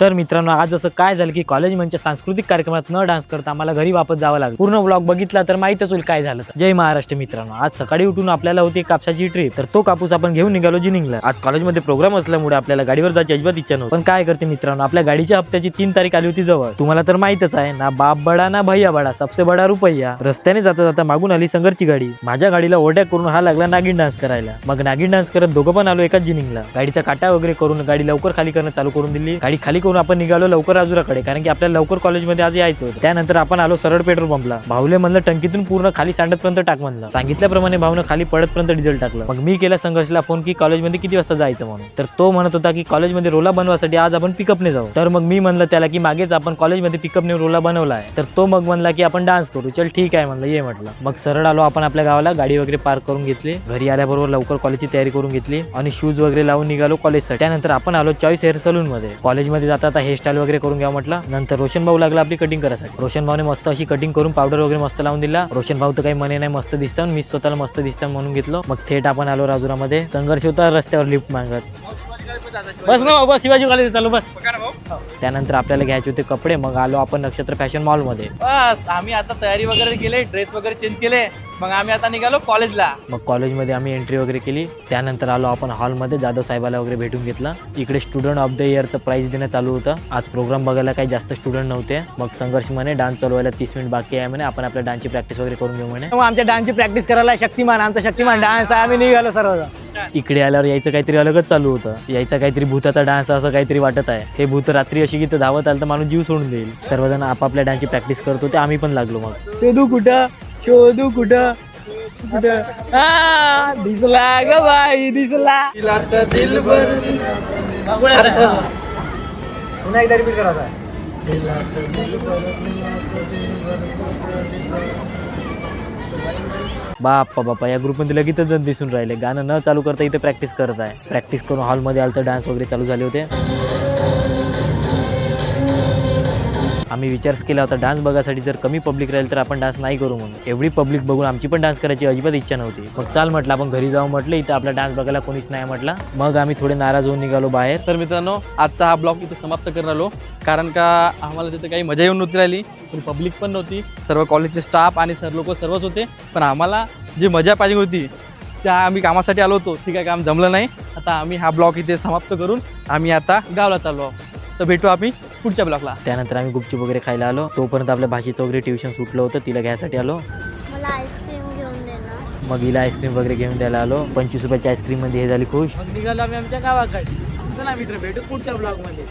तर मित्रांनो, आज असं काय झालं की कॉलेज म्हणजे सांस्कृतिक कार्यक्रमात न डान्स करता आम्हाला घरी वापस जावं लागलं. पूर्ण व्लॉग बघितला तर माहितच होईल काय झालं. जय महाराष्ट्र मित्रांनो, आज सकाळी उठून आपल्याला होती कापसाची ट्रिप. तर तो कापूस आपण घेऊन निघालो जिनिंगला. आज कॉलेजमध्ये प्रोग्राम असल्यामुळे आपल्याला गाडीवर जायची अजिबात इच्छा नव्हती. पण काय करते मित्रांनो, आपल्या गाडीच्या हप्त्याची 3 तारीख आली होती जवळ. तुम्हाला तर माहितच आहे ना, बाप बडा ना भैया बडा, सबसे बडा रुपया. रस्त्याने जाता जाता मागून आली संगरची गाडी. माझ्या गाडीला ओव्हरटेक करून हा लागला नागिन डान्स करायला. मग नागिन डान्स करत दोघं पण आलो एकाच जिनिंगला. गाडीचा काटा वगैरे करून गाडी लवकर खाली करणं चालू करून दिली. गाडी खाली करून आपण निघालो लवकर राजुराकडे, कारण की आपल्याला लवकर कॉलेजमध्ये आज यायचं होतं. त्यानंतर आपण आलो सरळ पेट्रोल पंपला. भाऊले म्हणलं टंकीतून पूर्ण खाली सांडतपर्यंत टाक म्हणलं. सांगितल्याप्रमाणे भाऊनं खाली पडतपर्यंत डिझेल टाकलं. मग मी केला संघर्षला फोन की कॉलेजमध्ये किती वाजता जायचं म्हणून. तर तो म्हणत होता की कॉलेजमध्ये रोला बनवासाठी आज आपण पिकअपने जाऊ. तर मग मी म्हणलं त्याला की मागेच आपण कॉलेजमध्ये पिकअपने रोला बनवला आहे. तर तो मग म्हणला की आपण डान्स करू. चल ठीक आहे म्हणलं, ये म्हटलं. मग सरळ आलो आपण आपल्या गावाला. गाडी वगैरे पार्क करून घेतली. घरी आल्याबरोबर लवकर कॉलेजची तयारी करून घेतली आणि शूज वगैरे लावून निघालो कॉलेजसाठी. त्यानंतर आपण आलो चॉईस हेअर सलून मध्ये. कॉलेजमध्ये जाता आता हेअरस्टाईल वगैरे करून घ्या म्हटलं. नंतर रोशन भाऊ लागला आपली कटिंग करायसाठी. रोशन भाऊने मस्त अशी कटिंग करून पावडर वगैरे मस्त लावून दिला. रोशन भाऊ तर काही म्हणे नाही, मस्त दिसतं. मी स्वतःला मस्त दिसतं म्हणून घेतलं. मग थेट आपण आलो राजुरामध्ये. संघर्ष होता रस्त्यावर लिफ्ट मागत. बस ना बस, शिवाजी कॉलेज चालू बस. त्यानंतर आपल्याला घ्यायचे होते कपडे. मग आलो आपण नक्षत्र फॅशन मॉल मध्ये. बस आम्ही आता तयारी वगैरे केली, ड्रेस वगैरे चेंज केले. मग आम्ही आता निघालो कॉलेजला. मग कॉलेजमध्ये आम्ही एंट्री वगैरे केली. त्यानंतर आलो आपण हॉलमध्ये. जाधव साहेबाला वगैरे भेटून घेतला. इकडे स्टुडंट ऑफ द इयरचं प्राइज देणं चालू होतं. आज प्रोग्राम बघायला काही जास्त स्टुडंट नव्हते. मग संघर्ष म्हणे डान्स चालू व्हायला 30 मिनिट बाकी आहे म्हणे, आपण आपल्या डान्सची प्रॅक्टिस वगैरे करून घेऊ म्हणे. मग आमच्या डान्सची प्रॅक्टिस करायला शक्तिमान, आमचा शक्तिमान डान्स आहे. आम्ही निघालो सर्व. इकडे आल्यावर यायचं काहीतरी अलगच चालू होतं. यायचा काहीतरी भूताचा डान्स असं काहीतरी वाटत आहे. हे भूत रात्री अशी गीतं धावत आलं तर माणूस जीव सोडून देईल. सर्वजण आपापल्या डान्सची प्रॅक्टिस करत होते. आम्ही पण लागलो. मग शोधू कुठं कुठं दिसला ग बाई दिसला. पुन्हा एकदा रिपीट करायचा. बाप्पा या ग्रुपमध्ये लगेच जण दिसून राहिले. गाणं न चालू करता इथे प्रॅक्टिस करत आहे. प्रॅक्टिस करून हॉलमध्ये आलं तर डान्स वगैरे चालू झाले होते. आम्ही विचारच केला होता डान्स बघायसाठी जर कमी पब्लिक राहील तर आपण डान्स नाही करू म्हणून. एवढी पब्लिक बघून आमची पण डान्स करायची अजिबात इच्छा नव्हती. मग चाल म्हटलं आपण घरी जाऊ म्हटलं, इथं आपला डान्स बघायला कोणीच नाही म्हटलं. मग आम्ही थोडे नाराज होऊन निघालो बाहेर. तर मित्रांनो, आजचा हा ब्लॉग इथे समाप्त करणार आलो, कारण का आम्हाला तिथे काही मजा येऊन नव्हती राहिली. पण पब्लिक पण नव्हती. सर्व कॉलेजचे स्टाफ आणि सर लोक सर्वच होते. पण आम्हाला जी मजा पाहिजे होती त्या आम्ही कामासाठी आलो होतो, ठीक आहे, काम जमलं नाही. आता आम्ही हा ब्लॉग इथे समाप्त करून आम्ही आता गावाला चाललो आहोत. तर भेटू आम्ही पुढच्या ब्लॉगला. त्यानंतर आम्ही गुपचूप वगैरे खायला आलो. तोपर्यंत आपल्या भाषेचं वगैरे ट्युशन सुटलं होतं, तिला घ्यायसाठी आलो. मला आईस्क्रीम घेऊन दे ना. मग हिला आईस्क्रीम वगैरे घेऊन द्यायला आलो. 25 रुपयाची आईस्क्रीम मध्ये हे झाली खुश. मग निघालो आम्ही आमच्या गावाकडे. चला मित्र, भेटू पुढच्या ब्लॉग मध्ये.